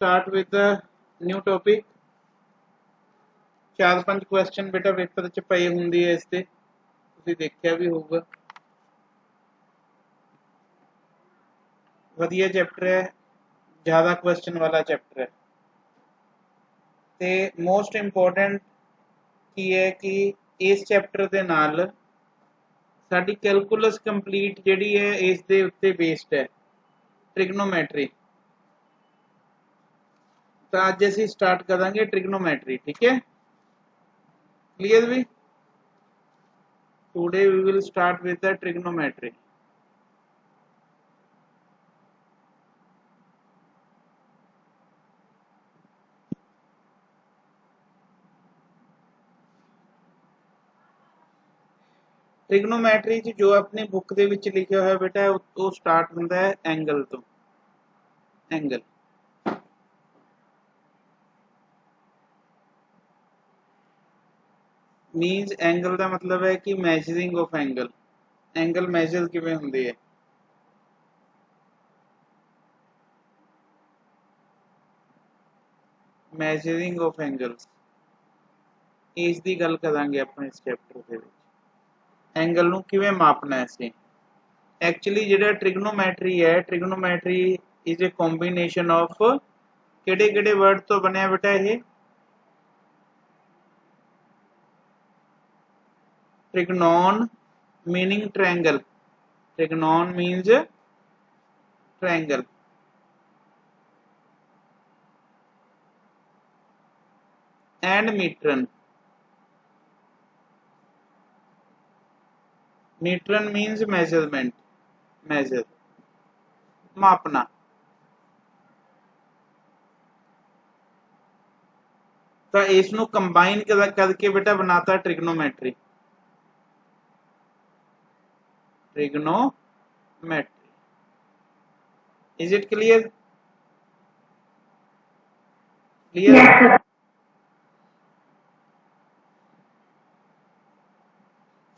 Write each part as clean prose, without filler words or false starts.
start with the new topic. 4-5 question बेटा paper च पई हुंदी है, इस ते तुसीं देखिया भी होगा। वधिया चैप्टर है, ज़्यादा क्वेश्चन वाला चैप्टर है ते मोस्ट इंपोर्टेंट की है कि इस चैप्टर दे नाल साडी कैलकुलस कंप्लीट जिहड़ी है इस दे उत्ते बेस्ड है, ट्रिग्नोमैट्री। तो अज असीं स्टार्ट करांगे ट्रिग्नोमैट्री, ठीक है, क्लियर भी। Today we will start with the trigonometry. Trigonometry च जो अपनी बुक दे विच लिखिया होया बेटा वो स्टार्ट हुंदा है एंगल तो। एंगल मीनस एंगल का मतलब है कि मैजरिंग ऑफ एंगल। एंगल मैजर किवें हुंदी है। मैजरिंग ऑफ एंगल्स इस दी गल करांगे अपने इस चैप्टर दे विच। एंगल नूं किवें मापना है असीं। एक्चुअली जिहड़ा ट्रिग्नोमैट्री है, trigonometry is a combination of किहड़े-किहड़े वर्ड तो बनिया बेटा ये। Trigonon meaning triangle. Trigonon means triangle. And metron. Metron means measurement, measure, मापना। तो इसनों कंबाइन करके बेटा बनाता trigonometry. Trigonometry, is it clear? Clear.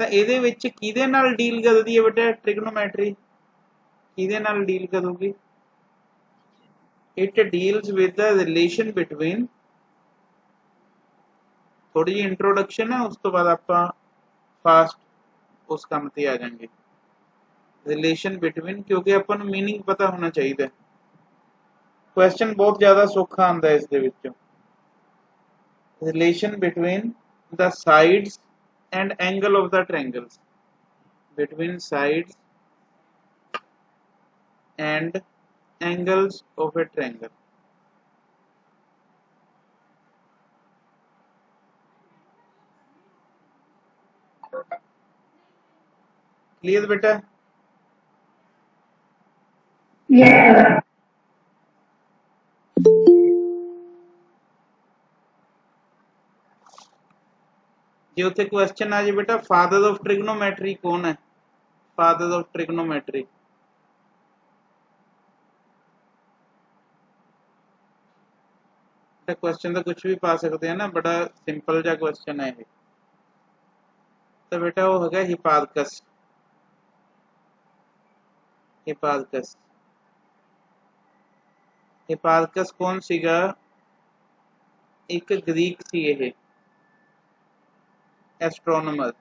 तो ਇਹਦੇ ਵਿੱਚ ਕਿਹਦੇ ਨਾਲ ਡੀਲ ਕਰਦੀ ਹੈ बेटा ट्रिग्नोमेट्री? किहदे नाल डील करूगी? It deals with the relation between. थोड़ी जी इंट्रोडक्शन है, उस तो बाद आपां फास्ट उस काम ते आ जाएंगे। रिलेशन बिटवीन, क्योंकि आपां नूं मीनिंग पता होना चाहिए। क्वेश्चन बहुत ज़्यादा सौखा आंदा है इस दे विचों। Relation between the sides and angle of the triangles. Between sides and angles of a triangle. Clear बेटा? Yes. जे उत्थे क्वेश्चन आ जाए बेटा फादर ऑफ ट्रिग्नोमेट्री कौन है? फादर ऑफ ट्रिग्नोमेट्री क्वेश्चन तो कुछ भी पा सकते हैं ना, बड़ा सिंपल जा क्वेश्चन है ये। तो बेटा वो है हिपार्कस। हिपार्कस, हिपार्कस कौन सीगा? एक ग्रीक सी ये astronomer.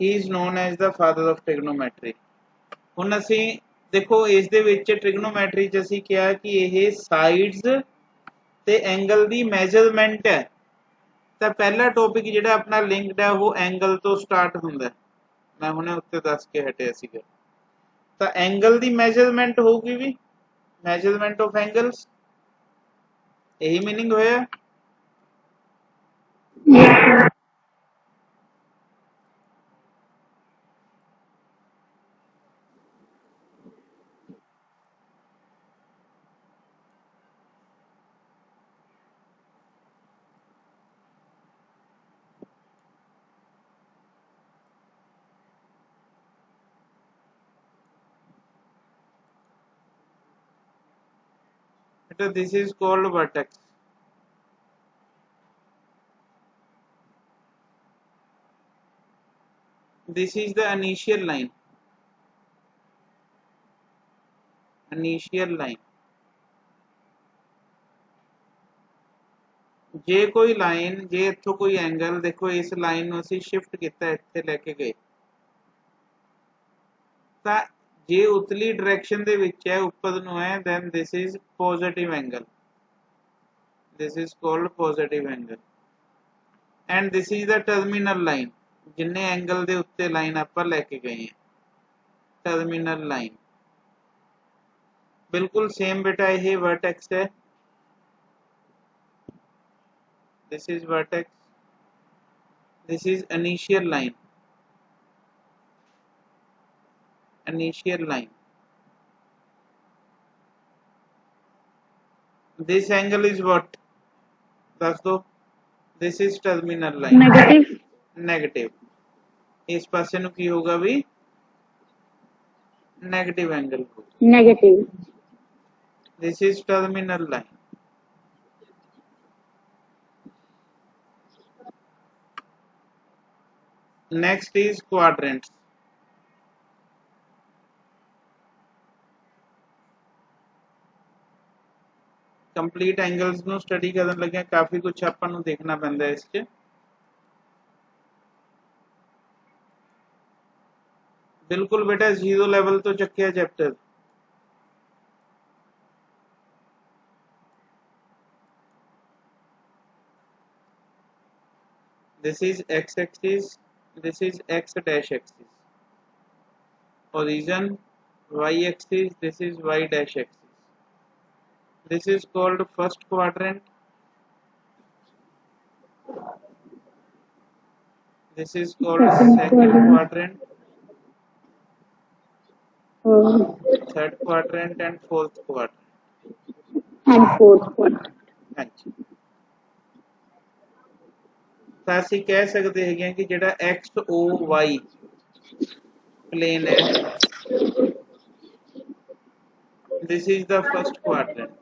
He is known as the father of trigonometry. हुण असीं देखो इस दे विच ट्रिग्नोमेट्री च असीं किहा कि ये साइड्स ते एंगल दी मेजरमेंट है। तो पहला टॉपिक जिहड़ा अपना लिंक्ड है वो एंगल तो स्टार्ट हुंदा है। मैं हुणे उत्ते दस के हटिया सीगा। तो एंगल दी मेजरमेंट होगी भी, मेजरमेंट ऑफ एंगल्स, यही मीनिंग होया। This is called vertex. this is the initial line, initial line। जे कोई लाइन, जे इत्थों कोई एंगल, देखो इस लाइन ਨੂੰ ਅਸੀਂ शिफ्ट ਕੀਤਾ ਇੱਥੇ ਲੈ ਕੇ ਗਏ ਤਾਂ ਜੇ ਉਤਲੀ डायरेक्शन ਦੇ ਵਿੱਚ ਹੈ, ਉੱਪਰ ਨੂੰ ਹੈ, then this is positive angle, this is called positive angle, and this is the terminal line, ਜਿੰਨੇ ਐਂਗਲ ਦੇ ਉੱਤੇ ਲਾਈਨ ਆਪਾਂ ਲੈ ਕੇ ਗਏ ਹਾਂ, टर्मिनल लाइन। बिल्कुल सेम बेटा ये वर्टेक्स है, this is vertex, this is initial line, initial line. This angle is what, दस दो, this is terminal line, negative, negative. इस पासे नु की होगा भी नेगेटिव एंगल होगा, negative. This is terminal line. Next is quadrants. Complete angles ਨੂੰ स्टडी ਕਰਨ ਲੱਗਿਆ ਕਾਫੀ ਕੁਝ ਆਪਾਂ ਨੂੰ ਦੇਖਣਾ ਪੈਂਦਾ ਇਸ 'ਚ। बिल्कुल बेटा 0 लेवल तो चक्किया chapter. This is x axis, this is x dash axis, origin y axis, this is y dash axis, this is called first quadrant, this is called second quadrant, third quadrant and fourth quadrant and fourth quadrant। अच्छा, ਤਾਂ ਅਸੀਂ ਕਹਿ ਸਕਦੇ ਹੈਗੇ ਕਿ ਜਿਹੜਾ x o y plane है, this is the first quadrant,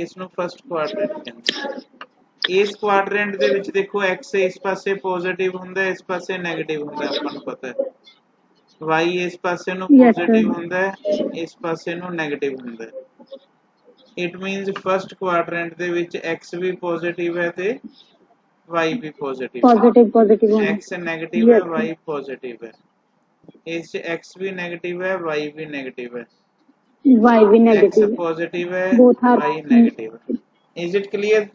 इसਨੂੰ first quadrant ਕਹਿੰਦੇ। इस quadrant ਦੇ ਵਿੱਚ ਦੇਖੋ x ਇਸ ਪਾਸੇ ਪੋਜ਼ਿਟਿਵ ਹੁੰਦਾ ਹੈ, ਇਸ ਪਾਸੇ ਨੈਗੇਟਿਵ ਹੁੰਦਾ, ਆਪਾਂ ਨੂੰ ਪਤਾ ਹੈ। y ਇਸ ਪਾਸੇ ਨੂੰ ਪੋਜ਼ਿਟਿਵ ਹੁੰਦਾ ਹੈ, ਇਸ ਪਾਸੇ ਨੂੰ ਨੈਗੇਟਿਵ ਹੁੰਦਾ ਹੈ। ਇਟ ਮੀਨਸ ਫਰਸਟ ਕੁਆਡਰੈਂਟ ਦੇ ਵਿੱਚ x ਵੀ ਪੋਜ਼ਿਟਿਵ ਹੈ ਤੇ y ਵੀ ਪੋਜ਼ਿਟਿਵ ਹੈ। x ਨੈਗੇਟਿਵ ਹੈ, y ਪੋਜ਼ਿਟਿਵ ਹੈ। ਇਸ 'ਚ x ਵੀ ਨੈਗੇਟਿव है, y भी नेगेटिव है, y भी नेगेटिव, x पॉजिटिव है, both y नेगेटिव है। Is it clear?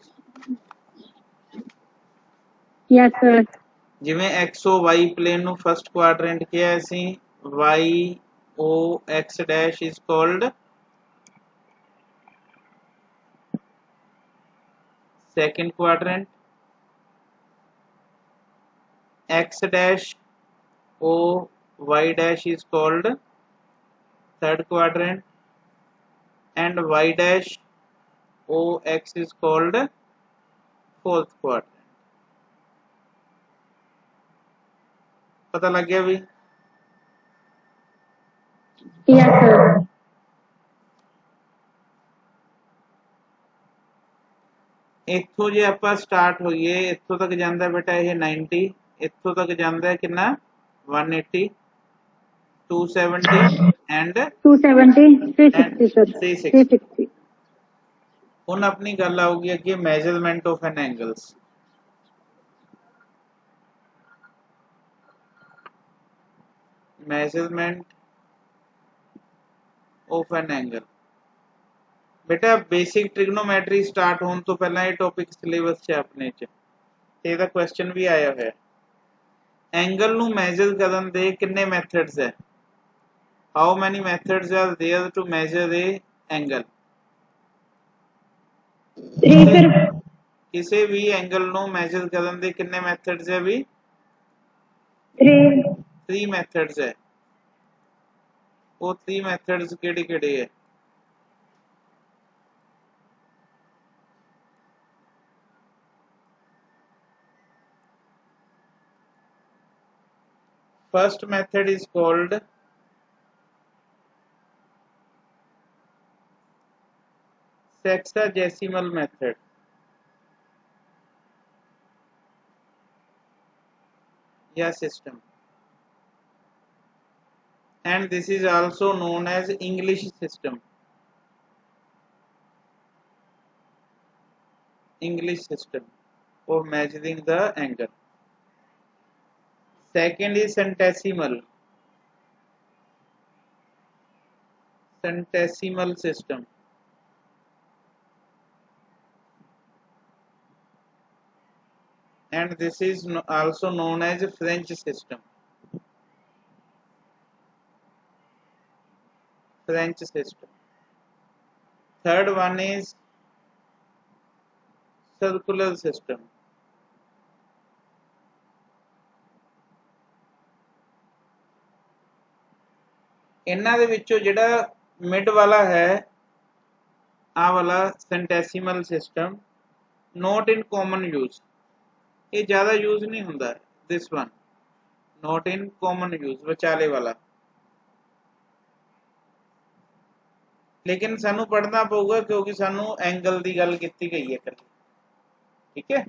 Yes sir. जिवें x o y प्लेन नु फर्स्ट क्वाड्रेंट किया ਅਸੀਂ, y o x dash is called second quadrant, x dash o y dash is called third quadrant and y dash o x is called fourth quadrant। पता लग गया भी? Yes sir. इत्थों जे आपां start होइए, इत्थों तक जांदा बेटा ये 90, इत्थों तक जांदा है कितना 180, 270 एंड 270, 360 सर, 360। ਹੁਣ ਆਪਣੀ ਗੱਲ ਆਊਗੀ ਅੱਗੇ measurement of N angles. measurement of an angle। बेटा बेसिक ट्रिग्नोमेट्री स्टार्ट होने तो पहला ये टॉपिक सिलेबस च अपने च ते दा क्वेश्चन भी आया है। एंगल नु मेजर करन दे कितने मेथड्स है? How many methods are there to measure a angle? किसी भी एंगल नु मेजर करन दे कितने मेथड्स है भी? 3 मेथड्स है। वो 3 मेथड्स केड़े-केड़े है? First method is called sexagesimal method। या system, and this is also known as English system. English system for measuring the angle. Second is centesimal. Centesimal system. And this is also known as French system. French system. Third one is circular system. ਇਹਨਾਂ ਦੇ ਵਿੱਚੋਂ ਜਿਹੜਾ mid ਵਾਲਾ ਹੈ, ਆ ਵਾਲਾ centesimal system, not in common use. ਇਹ ਜ਼ਿਆਦਾ यूज नहीं ਹੁੰਦਾ। this one not in common use, ਵਿਚਾਲੇ ਵਾਲਾ। लेकिन सानू पढ़ना पऊगा क्योंकि सानू एंगल की गल की गई है कल, ठीक है।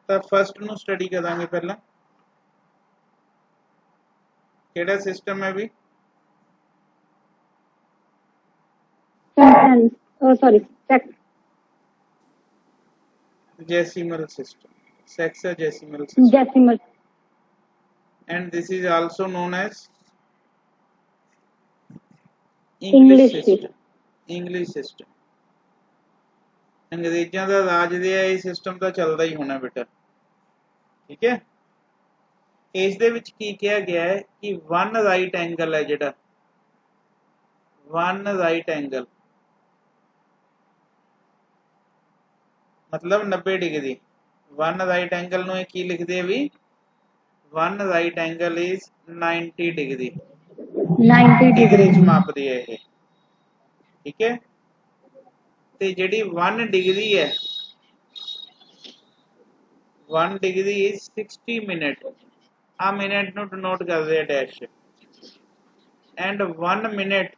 तो फर्स्ट नू स्टडी करांगे पहला, केड़ा सिस्टम है भी, decimal system, sexagesimal system, and this is also known as English system. English system अंग्रेजों का राज दिया ये सिस्टम तो चलता ही होना बेटा, ठीक है। इस दे विच की किया गया है कि वन राइट एंगल है जिहड़ा, वन राइट एंगल मतलब 90 डिग्री। वन राइट एंगल नूं की लिखदे है भी, one right angle is 90 degree, 90 degree मापदी है ये, ठीक है। ते जिहड़ी 1 डिग्री है, 1 डिग्री इज 60 मिनट, आ मिनट नूं डिनोट करदे हैं dash, and 1 minute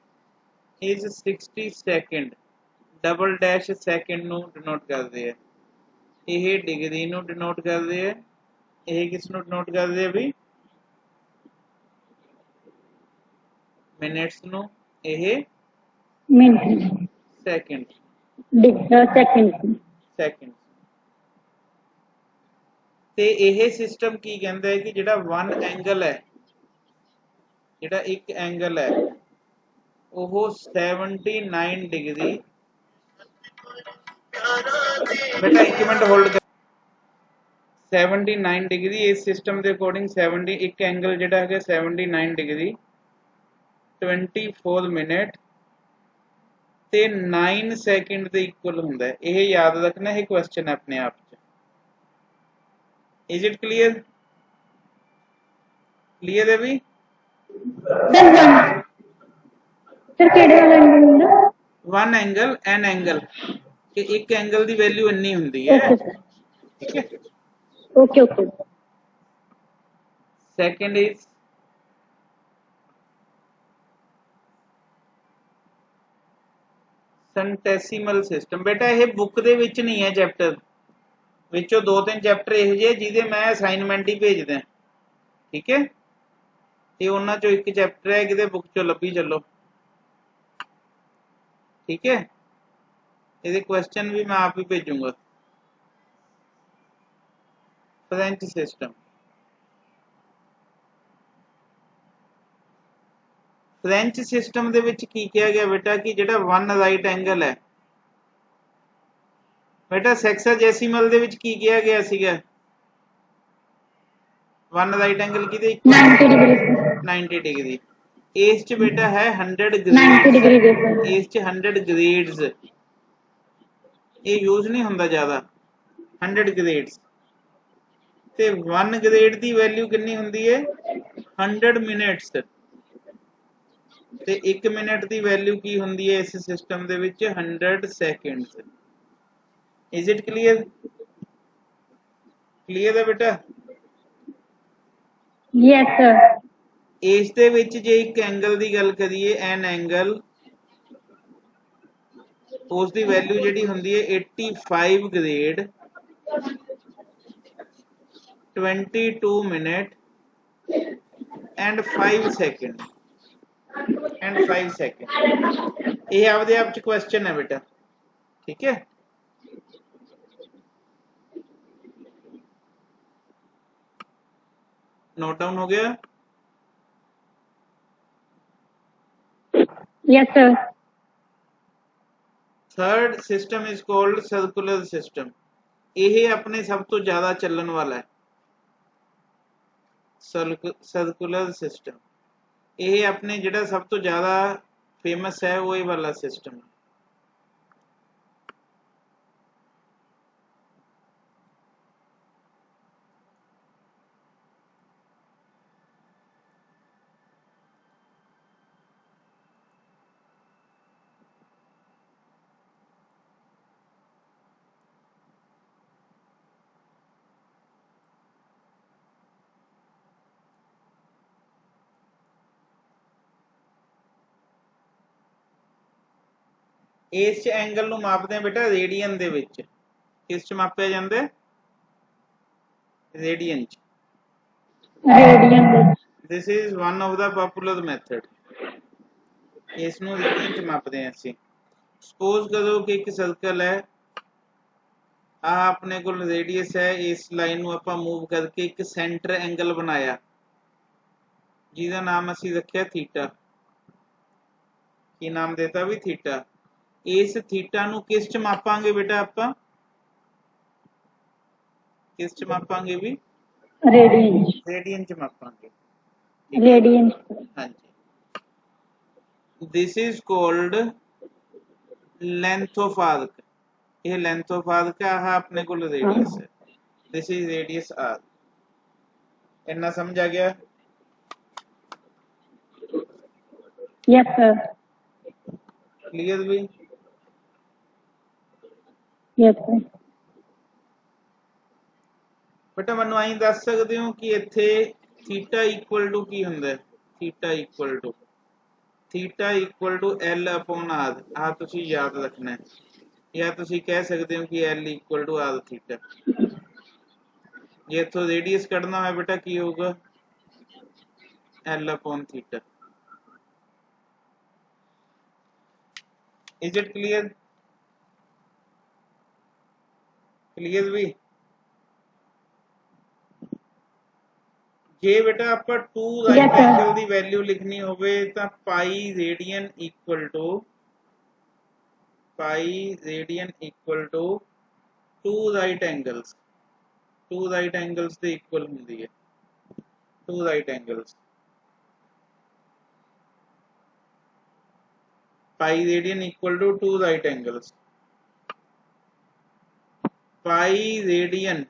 is 60 second, double dash second नूं डिनोट करदे हैं। यह डिग्री नूं डिनोट करदे हैं, यह किस नूं डिनोट करदे हैं भी, मिनट्स नूं, यह मिनट, सेकंड, सेकंड, सेकंड। ते यह सिस्टम की कहता है कि जिहड़ा वन एंगल है, जिहड़ा एक एंगल है वो 79 डिग्री, बेटा एक मिनट होल्ड कर, 79 डिग्री इस सिस्टम के अकॉर्डिंग 70 एक एंगल जिहड़ा है 79 डिग्री 24 मिनट ते 9 सेकंड के इक्वल हुंदा है। यह याद रखना, है क्वेश्चन है अपने आप च। Is it clear? क्लीयर है भी? फिर केड़े वाला एंगल हुंदा? वन एंगल, एन एंगल कि एक एंगल की वैल्यू इन्नी हुंदी है, ठीक है। Okay okay. Second is centesimal system. बेटा ये बुक दे विच नहीं है, चैप्टर विचों 2-3 चैप्टर इहो ਜਿਹੇ ਜਿਹਦੇ मैं असाइनमेंट ही भेज दें, ठीक है। ते उन्हां चों एक चैप्टर है किते बुक चों लभी चलो, ठीक है। ਇਹਦੇ क्वेश्चन भी मैं आप ही भेजूंगा। फ्रेंच सिस्टम, फ्रेंच सिस्टम ਦੇ ਵਿੱਚ ਕੀ ਕਿਹਾ ਗਿਆ बेटा कि ਜਿਹੜਾ वन राइट एंगल है, बेटा सेक्साजेसिमल ਦੇ ਵਿੱਚ ਕੀ ਕਿਹਾ ਗਿਆ ਸੀਗਾ, वन राइट एंगल की 90 डिग्री। इस च बेटा है 100 ग्रेड्स, इस च 100 ग्रेड्स, ये यूज नहीं होंदा ज्यादा, 100 ग्रेड्स ते 1 ग्रेड की वैल्यू कितनी होंदी है 100 मिनट्स ते 1 मिनट की वैल्यू की होंदी है इस सिस्टम दे विच 100 seconds. Is it clear? Clear है बेटा? Yes sir. इस दे विच जे एक एंगल की गल करिए, एन एंगल, उसकी वैल्यू जिहड़ी होंदी है 85 ग्रेड 22 मिनट एंड 5 सेकंड ये आपदे आप च क्वेश्चन है बेटा, ठीक है। नोट डाउन हो गया? Yes, sir. Third system is called circular system. ये अपने सब तो ज्यादा चलन वाला है सर्कुलर सिस्टम। ये अपने जिहड़ा सब तो ज्यादा फेमस है वो ये वाला सिस्टम है। इस एंगल ਨੂੰ ਮਾਪਦੇ ਆ ਬੇਟਾ ਰੇਡੀਅਨ ਦੇ ਵਿੱਚ। ਕਿਸ ਚ ਮਾਪਿਆ ਜਾਂਦਾ ਹੈ? ਰੇਡੀਅਨ ਚ। Radian. This is one of the popular method. इस ਨੂੰ ਰੇਡੀਅਨ ਚ ਮਾਪਦੇ ਆ ਅਸੀਂ। ਸਪੋਜ਼ ਕਰੋ ਕਿ ਇੱਕ ਸਰਕਲ ਹੈ, ਆ ਆਪਣੇ ਕੋਲ ਰੇਡੀਅਸ ਹੈ, ਇਸ ਲਾਈਨ ਨੂੰ ਆਪਾਂ ਮੂਵ ਕਰਕੇ ਇੱਕ ਸੈਂਟਰ ਐਂਗਲ ਬਣਾਇਆ ਜਿਹਦਾ ਨਾਮ ਅਸੀਂ ਰੱਖਿਆ ਥੀਟਾ। ਕੀ ਨਾਮ ਦੇਤਾ ਵੀ ਥੀਟਾ। इस थीटा ਨੂੰ किस च मापांगे बेटा ਆਪਾਂ? किस च मापांगे भी? Radian. रेडियन च मापांगे। Radian. हाँ जी। This is called length of arc. ये लेंथ ऑफ आर्क है, अपने को रेडियस है। This is radius arc. इतना समझ आ गया? Yes, sir. क्लियर भी? Yes, sir. बेटा मैं आई दस सकते हो कि इत्थे थीटा इक्वल टू की हुंदा है? Theta equal to L upon R. आ तुसी याद रखना है, या तुसी कह सकते हो कि L equal to R theta. जे इथों रेडियस कढ़ना है बेटा की होगा? L upon theta. Is it clear? Clear भी? जे बेटा ਆਪਾਂ 2 राइट एंगल ਦੀ ਵੈਲਿਊ ਲਿਖਣੀ ਹੋਵੇ ਤਾਂ pi radian equal to 2 right angles. 2 right angles ਦੇ ਇਕੁਅਲ ਹੁੰਦੀ ਹੈ। 2 right angles pi radian equal to 2 right angles. Pi radian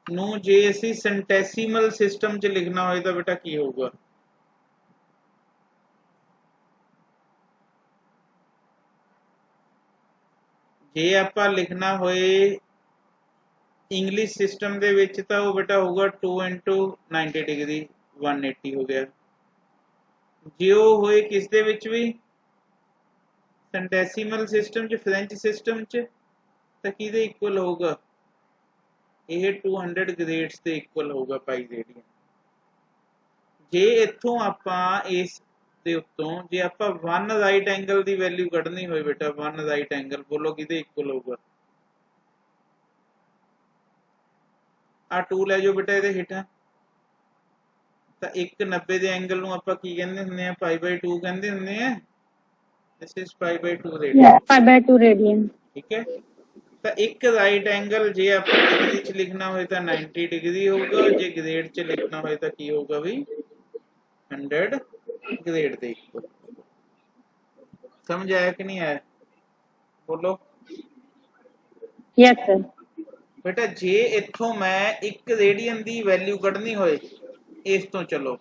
ਨੂੰ ਜੇ ਅਸੀਂ ਸੈਂਟੈਸੀਮਲ ਸਿਸਟਮ ਚ ਲਿਖਣਾ ਹੋਏ ਤਾਂ ਬੇਟਾ ਕੀ ਹੋਊਗਾ? ਜੇ ਆਪਾਂ ਲਿਖਣਾ ਹੋਏ ਇੰਗਲਿਸ਼ ਸਿਸਟਮ ਦੇ ਵਿੱਚ ਤਾਂ ਉਹ ਬੇਟਾ ਹੋਊਗਾ 2 into 90 डिग्री 180 ਹੋ ਗਿਆ। ਜੇ ਉਹ ਹੋਏ ਕਿਸ ਦੇ ਵਿੱਚ ਵੀ ਸੈਂਟੈਸੀਮਲ ਸਿਸਟਮ ਚ, ਫ੍ਰੈਂਚ ਸਿਸਟਮ ਚ, ਤਾਂ ਕਿਹਦੇ ਇਕੁਅਲ ਹੋਊਗਾ? ਇਹ 200 ਗ੍ਰੇਡਸ ਦੇ ਇਕੁਅਲ ਹੋਊਗਾ ਪਾਈ ਰੇਡੀਅਨ। ਜੇ ਇੱਥੋਂ ਆਪਾਂ ਇਸ ਦੇ ਉੱਤੋਂ ਜੇ ਆਪਾਂ 1 ਰਾइट एंगल ਦੀ ਵੈਲਿਊ ਕੱਢਣੀ ਹੋਏ ਬੇਟਾ 1 राइट एंगल ਬੋਲੋ ਕਿਹਦੇ ਇਕੁਅਲ ਹੋਊਗਾ? ਆ 2 ਲੈ ਜਾਓ ਬੇਟਾ ਇਹਦੇ ਹੇਠਾਂ, ਤਾਂ 190 ਦੇ ਐਂਗਲ ਨੂੰ ਆਪਾਂ ਕੀ ਕਹਿੰਦੇ ਹੁੰਦੇ ਆ? π/2 ਕਹਿੰਦੇ ਹੁੰਦੇ ਆ। This is π/2 radian. Yeah, π/2 radian. ठीक है। ਤਾਂ ਇੱਕ ਰਾइट एंगल ਜੇ ਆਪਾਂ ਡਿਗਰੀ ਚ ਲਿਖਣਾ ਹੋਏ ਤਾਂ 90 डिग्री ਹੋਊਗਾ, ਜੇ ਗ੍ਰੇਡ ਚ ਲਿਖਣਾ ਹੋਏ ਤਾਂ ਕੀ ਹੋਊਗਾ ਵੀ 100 ਗ੍ਰੇਡ ਦੇ ਇਕੁਅਲ। समझ आया कि नहीं आया? बोलो। Yes, sir. बेटा जे इथों मैं 1 रेडियन ਦੀ ਵੈਲਿਊ ਕੱਢਣੀ ਹੋਏ ਇਸ ਤੋਂ, ਚਲੋ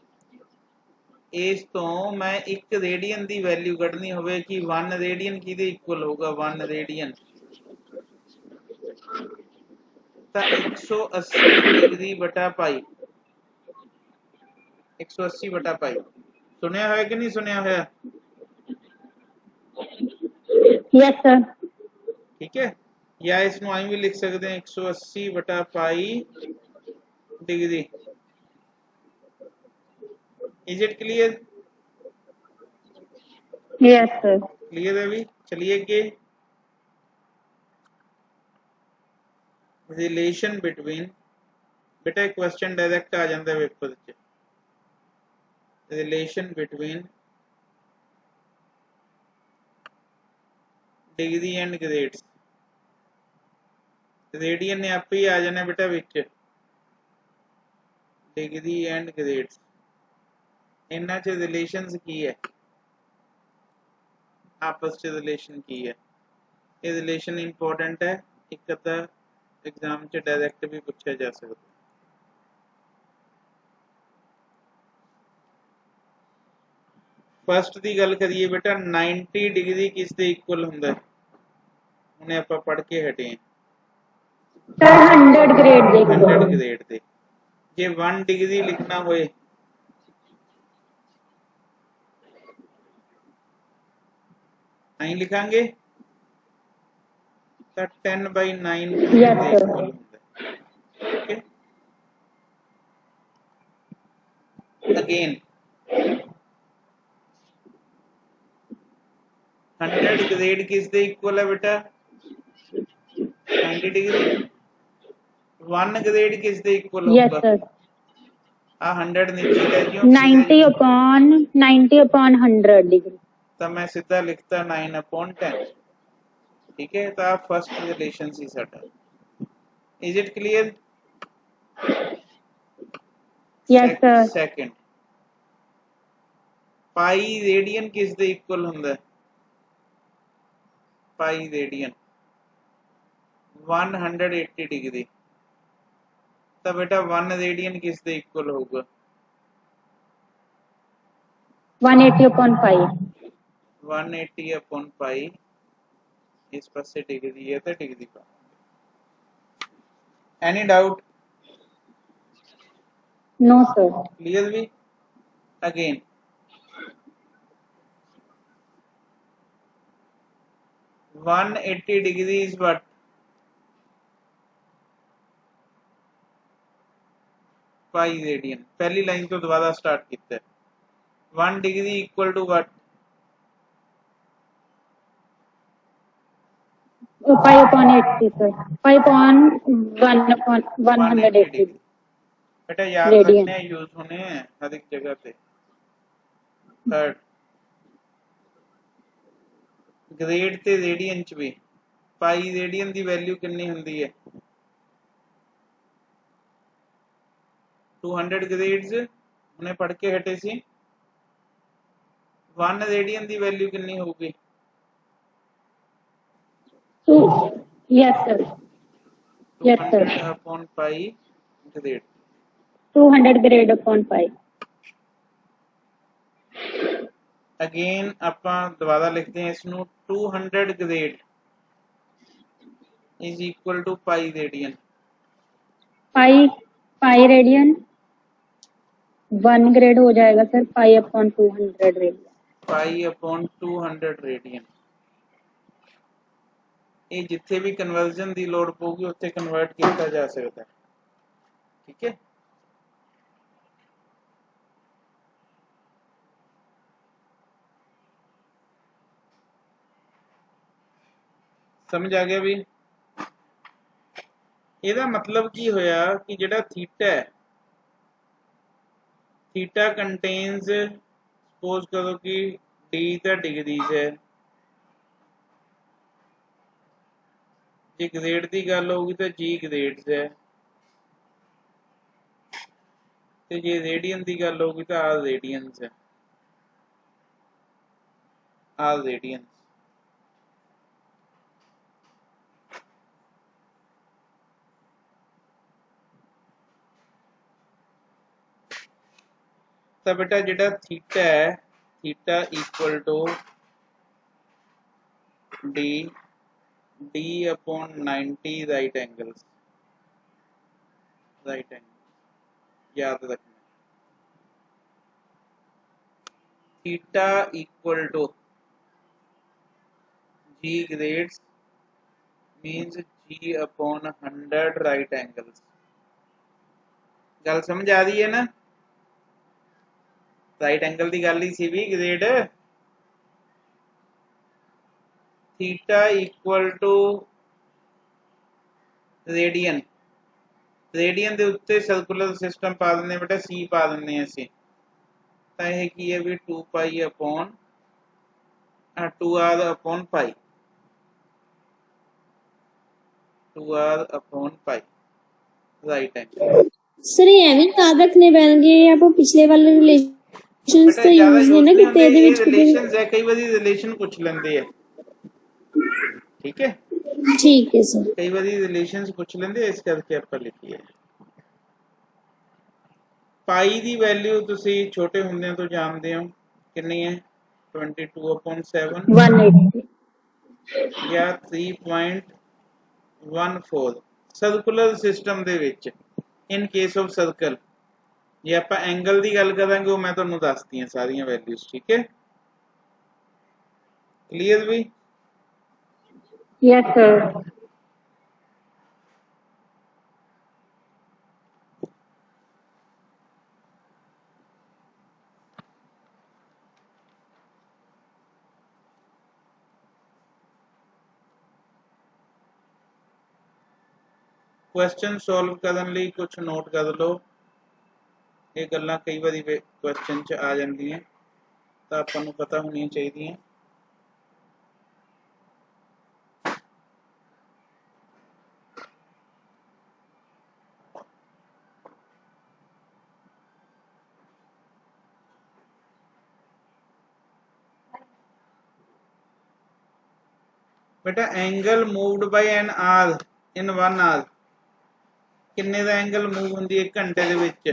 ਇਸ ਤੋਂ ਮੈਂ 1 रेडियन ਦੀ ਵੈਲਿਊ ਕੱਢਣੀ ਹੋਵੇ ਕਿ 1 रेडियन ਕਿਹਦੇ ਇਕੁਅਲ ਹੋਊਗਾ? 1 रेडियन ਤਾਂ 180 डिग्री बटा पाई। 180 बटा पाई। सुनिया होया कि नहीं सुनिया होया? Yes, sir. ठीक है। या इसनों आई भी लिख सकते हैं 180 बटा pi degree. Is it clear? Yes, sir. Clear है अभी? चलिए के रिलेशन बिटवीन, बेटा एक क्वेश्चन डायरेक्ट आ जाता है पेपर च, relation between degree and grades. Radian ने आप ही आ जाना बेटा विच, डिग्री एंड ग्रेड्स इन्हां च रिलेशंस की है, आपस च रिलेशन की है। ये रिलेशन इंपॉर्टेंट है, एक अद्धा एग्जाम च डायरेक्ट भी पूछा जा सकता। फस्ट की गल करिए बेटा 90 डिग्री किस दे इक्वल हुंदा है, उन्हें आप पढ़ के हटे हैं। Sir, 100 grade देख 100 लो। ग्रेड दे जे 1 डिग्री लिखना होए नहीं लिखांगे तो 10/9 Yes, दे sir. इक्वल हुंदा है। ओके, अगेन 100 ग्रेड किस दे इक्वल है बेटा, 90 डिग्री। 1 ग्रेड किस दे इक्वल Yes, होगा, sir. आ 100 नीचे ले जियो 90 upon 100 degree. तो मैं सीधा लिखता 9/10। ठीक है, तो आप फर्स्ट रिलेशन सी साडा। Is it clear? Yes, sir. Second pi radian किस दे इक्वल हुंदा है, पाई रेडियन 180 डिग्री। तो बेटा 1 रेडियन किस दे इक्वल होगा, 180 upon 5. 180/पाई, इस पासे डिग्री है तो डिग्री का। Any doubt? No, sir. Clear भी? Again 180 degree is what, pi radian. पहली लाइन तो दोबारा स्टार्ट किया है। 1 degree equal to what, Pi upon 80, sir. Pi upon 1 upon 180 degree. बेटा याद radian. रखने यूज होने हैं हर एक जगह पे। थर्ड ग्रेड ते रेडियन च भी पाई रेडियन की वैल्यू कितनी हुंदी है, 200 ग्रेड्स हमने पढ़ के हटे सी। 1 रेडियन की वैल्यू कितनी होगी, Yes, sir. Yes, sir. 200/पाई ग्रेड। 200 grade upon 5. अगेन ਆਪਾਂ दोबारा लिखते हैं इसनों 200 grade is equal to pi radian. Pi radian 1 grade हो जाएगा सर, pi upon 200 radian. पाई/200 रेडियन। ये जिथे भी कन्वर्जन की लोड़ पऊगी उत्थे कन्वर्ट किया जा सकता है। ठीक है, समझ आ गया भी? ਇਹਦਾ मतलब की होया कि ਜਿਹੜਾ थीटा है, थीटा कंटेन्स सपोज करो कि डी तो डिग्रीज है, जे ग्रेड की गल होगी तो जी ग्रेड्स है, तो जे रेडियन की गल होगी तो आर रेडियंस है, आर रेडियंस। तो बेटा जेड़ा थीटा है, theta equal to D D/90 right angles, right angle याद रखना। Theta equal to G grades means G upon 100 right angles. गल समझ आ रही है ना? राइट एंगल की गल ही सी भी grade theta equal to radian. Radian के उत्ते सर्कुलर सिस्टम पा दें बेटा सी पा दें असी, तो यह की है भी 2 pi upon 2r upon pi, 2r upon pi right angle. Sir ये ਐਵੇਂ ਯਾਦ ਰੱਖਣੇ ਪੈਣਗੇ ਆਪਾਂ ਪਿਛਲੇ ਵਾਲੇ ਰਿਲੇਸ਼ਨਸ बेटा ਤਾਂ ज्यादा ਯੂਜ਼ ਨਹੀਂ यूज ਨਾ नहीं ਕੀਤੇ होंगे, ਇਹਦੇ ये ਵਿੱਚ ਕਿਤੇ रिलेशंस है, कई बार रिलेशन पूछ लेंगे है, ठीक है, ठीक है सर। कई बार रिलेशंस पूछ लेंगे, इस करके आप लिखिए। पाई की वैल्यू तुसी छोटे होंदे तो जानते हो कितनी है 22/7 180 या 3.14 सर्कुलर सिस्टम दे विच। इन केस ऑफ सर्कल जे आप एंगल की गल करांगे वो मैं तुहानू दसदी सारियां वैल्यूज, ठीक है, क्लीयर भी? Yes sir. क्वेश्चन सॉल्व करने लिए कुछ नोट कर लो, ये गल्लां कई बार क्वेश्चन च आ जांदियां, तो आपां नूं पता होनी चाहिए। बेटा angle moved by an hour in 1 hour, किन्ने दा एंगल मूव हुंदी है 1 घंटे दे विच?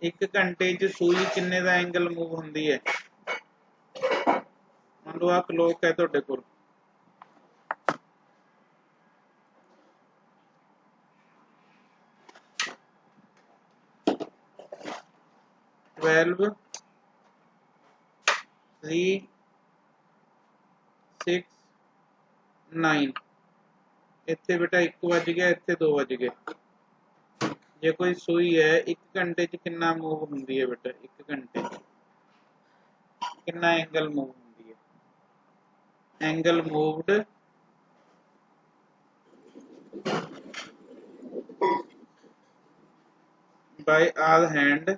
1 घंटे च सूई किन्ने दा एंगल मूव हुंदी है? मान लो आ क्लॉक है तुहाडे कोल, ट्वेल्व 3 6 9, इत्थे बेटा 1 बज गया, इत्थे 2 बज गए। जे कोई सूई है 1 घंटे च कितना मूव हुंदी है बेटा? 1 घंटे कितना एंगल मूव हुंदी है? Angle moved by hour hand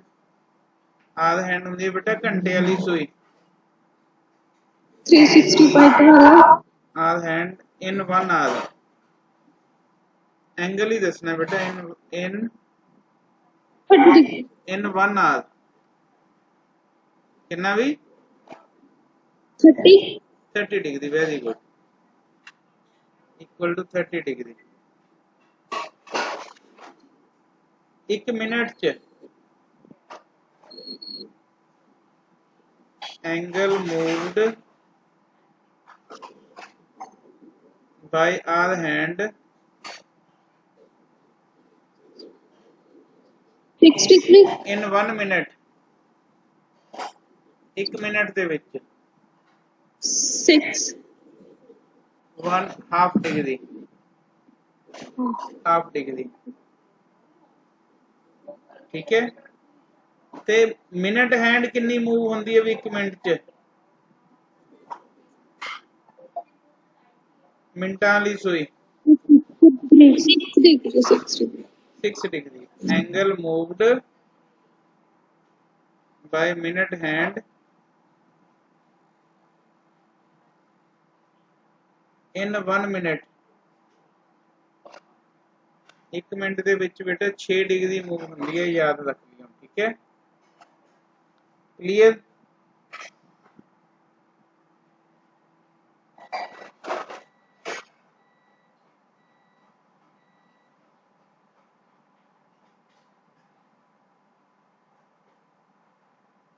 हुंदी है बेटा घंटे वाली सूई, 360 वाला hour hand in 1 hour. Angle ही दसना बेटा इन 1 आवर कितना भी 30 degree, very good, equal to 30 degree. 1 minute च angle moved by hour hand 6 degree in 1 minute, 1 minute दे विच 6 1 हाफ डिग्री, हाफ डिग्री, ठीक है। ते मिनट हैंड कितनी मूव होंदी है 1 मिनट च? मिनटां वाली सूई 6 degree, angle moved by minute hand in 1 minute, 1 minute दे विच बेटा 6 डिग्री मूव होंदी है, याद रख लियो, ठीक है, क्लियर?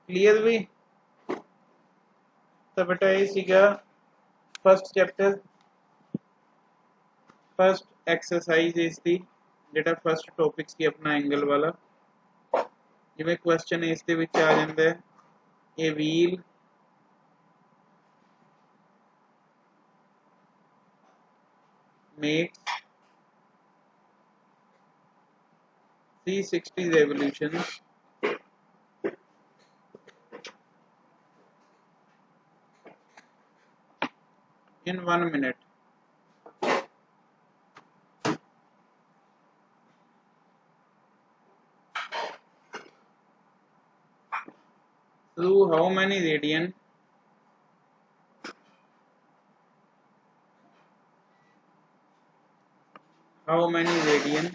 क्लियर भी? तो बेटा ये सीगा फर्स्ट चैप्टर, फर्स्ट एक्सरसाइज इसकी जेड़ा फर्स्ट टॉपिक सी अपना एंगल वाला, जिवें क्वेश्चन इस दे विच आ जांदा है, a wheel makes 360 revolutions in 1 minute. Through how many radian? How many radian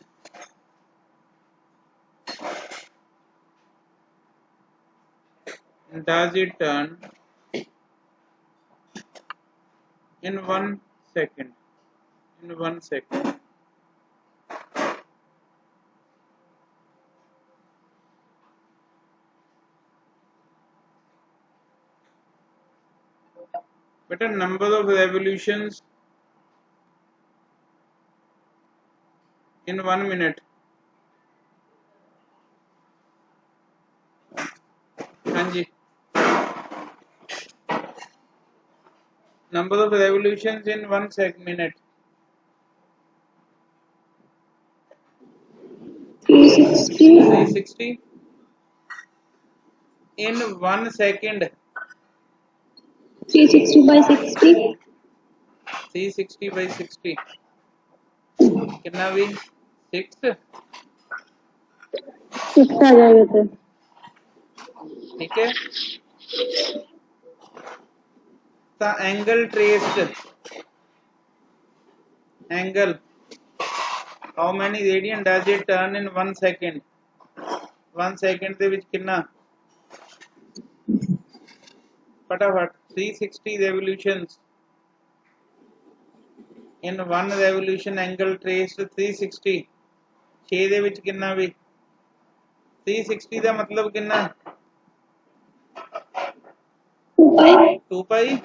does it turn in 1 second? In 1 second. But a number of revolutions in 1 minute. हाँ जी. Number of revolutions in 1 minute. 360. 360 in 1 second. 360 by 60. 360 by 60 कितना भी 6. 6 आ जाएगा sir. ठीक है. The angle traced, angle, how many radian does it turn in 1 second? 1 second ਦੇ ਵਿੱਚ ਕਿੰਨਾ फटाफट 360 revolutions in 1 revolution angle traced 360 6 ਦੇ ਵਿੱਚ ਕਿੰਨਾ ਵੀ 360 ਦਾ ਮਤਲਬ ਕਿੰਨਾ 2 pi. 2 ਪਾਈ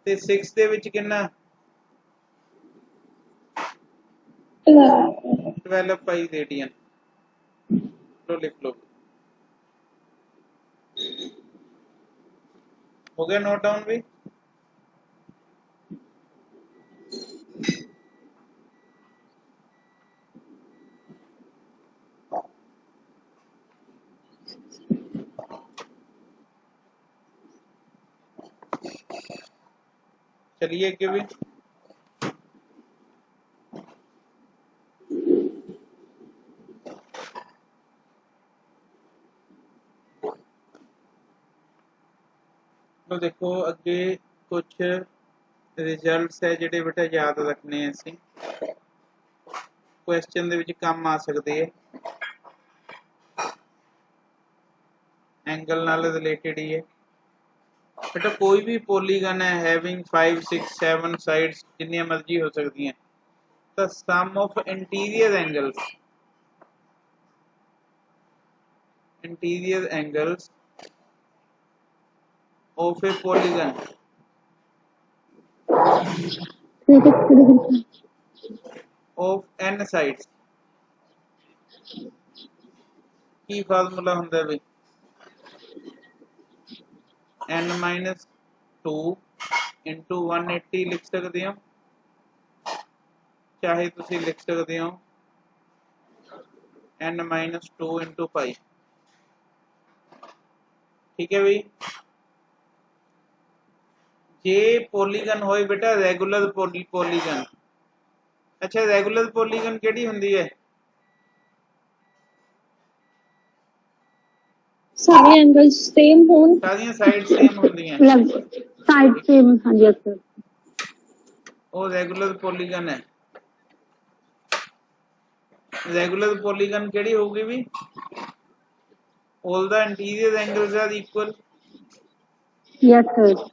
ਤੇ 6 ਦੇ ਵਿੱਚ ਕਿੰਨਾ 12 ਪਾਈ ਰੇਡੀਅਨ. लो लिख लो. हो गया नोट डाउन भी. चलिए कि भी तो देखो अगे कुछ रिजल्ट्स है जिहड़े बेटा याद रखने असीं क्वेश्चन दे विच काम आ सकदे है. एंगल नाल रिलेटेड ही है बेटा. कोई भी पॉलीगन है हैविंग 5 6 7 साइड्स जिन्नियां मर्जी हो सकती हैं. The sum of interior angles of a polygon of n sides की फार्मूला ਹੁੰਦਾ ਵੀ n minus 2 into 180 लिख सकते हो. चाहे तुसी लिख सकते हो n minus 2 into pi. ठीक है भाई. जे पॉलीगन होए बेटा रेगुलर पॉलीगन. अच्छा रेगुलर पॉलीगन केड़ी हुंदी है सारे एंगल्स सेम होन. सारियां साइड सेम होंदियां साइड सेम. हाँ जी सर. वो रेगुलर पॉलीगन है. रेगुलर पॉलीगन केड़ी होगी भी all the interior angles are equal. Yes sir.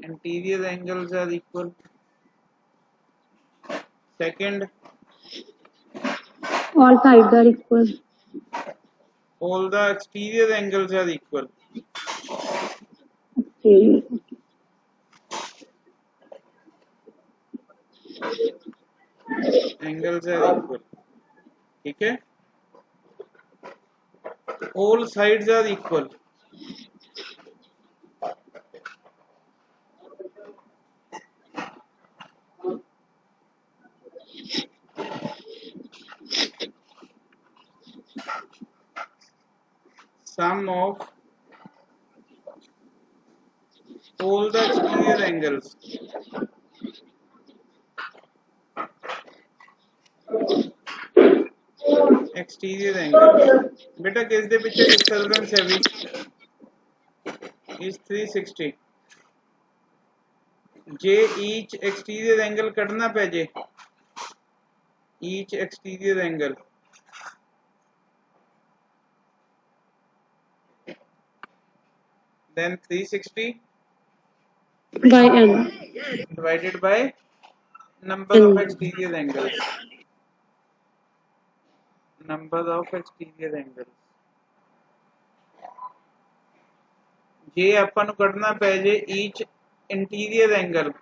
interior angles are equal. Second, all sides are equal. all the exterior angles are equal. Okay. Angles are equal. ठीक है. All sides are equal. sum of all the exterior angles बेटा किस दे पिछे disturbance है भी is 360 J each exterior angle कटना पे जे each exterior angle then 360 by n. divided by number of exterior angles. Number of exterior angles. जे ਆਪਾਂ ਨੂੰ ਕੱਢਣਾ ਪੈ ਜੇ each interior angle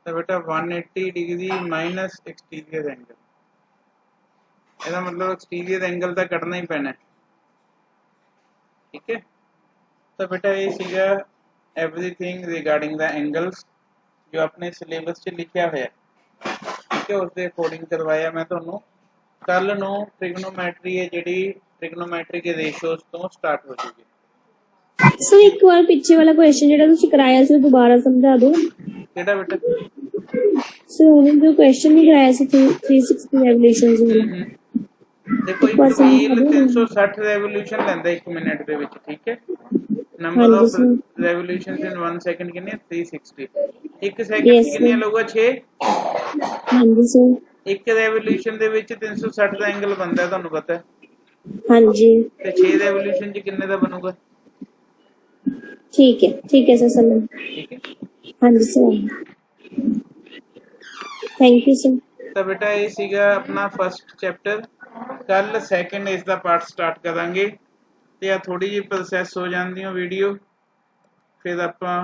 तो बेटा 180 डिग्री माइनस एक्सटीरियर एंगल ਇਹਦਾ मतलब एक्सटीरियर एंगल ਤਾਂ ਕੱਢਣਾ ਹੀ ਪੈਣਾ ठीक है तो बेटा ये सीगा एवरीथिंग रिगार्डिंग द एंगल्स जो अपने सिलेबस 'ਚ लिखिया होया ठीक है उसके अकॉर्डिंग करवाया मैं ਤੁਹਾਨੂੰ ਕੱਲ ਨੂੰ ट्रिग्नोमेट्री है ਜਿਹੜੀ ट्रिग्नोमेट्री के रेशियोज ਤੋਂ स्टार्ट हो जाएगी सर एक बार पीछे वाला क्वेश्चन ਜਿਹੜਾ ਤੁਸੀਂ ਕਰਾਇਆ ਸੀ ਦੁਬਾਰਾ ਸਮਝਾ ਦਿਓ ਕਿਹੜਾ बेटा सर ਉਹਨੇ ਜੋ क्वेश्चन ਨਹੀਂ ਕਰਾਇਆ ਸੀ 360 ਰੈਵੋਲੂਸ਼ਨਸ ਵਾਲਾ देखो व्हील 360 रेवोल्यूशन ਲੈਂਦਾ 1 ਮਿੰਟ ਦੇ ਵਿੱਚ ਠੀਕ ਹੈ number of revolutions in 1 second कितने 360 1 सेकंड कितने लगेगा 6 ਹਾਂਜੀ ਸਰ ਇੱਕ रेवोल्यूशन ਦੇ ਵਿੱਚ 360 ਦਾ ਐਂਗਲ ਬਣਦਾ ਹੈ ਤੁਹਾਨੂੰ ਪਤਾ ਹੈ ਹਾਂਜੀ ਤੇ 6 रेवोल्यूशन ਚ ਕਿੰਨੇ ਦਾ ਬਣੂਗਾ ठीक है सर समझ ठीक है हाँ जी सर थैंक यू सर तो बेटा ये सीगा अपना फर्स्ट चैप्टर कल सैकेंड इस दा पार्ट स्टार्ट करांगे ते आ थोड़ी जी प्रोसेस हो जांदी वीडियो फिर आपां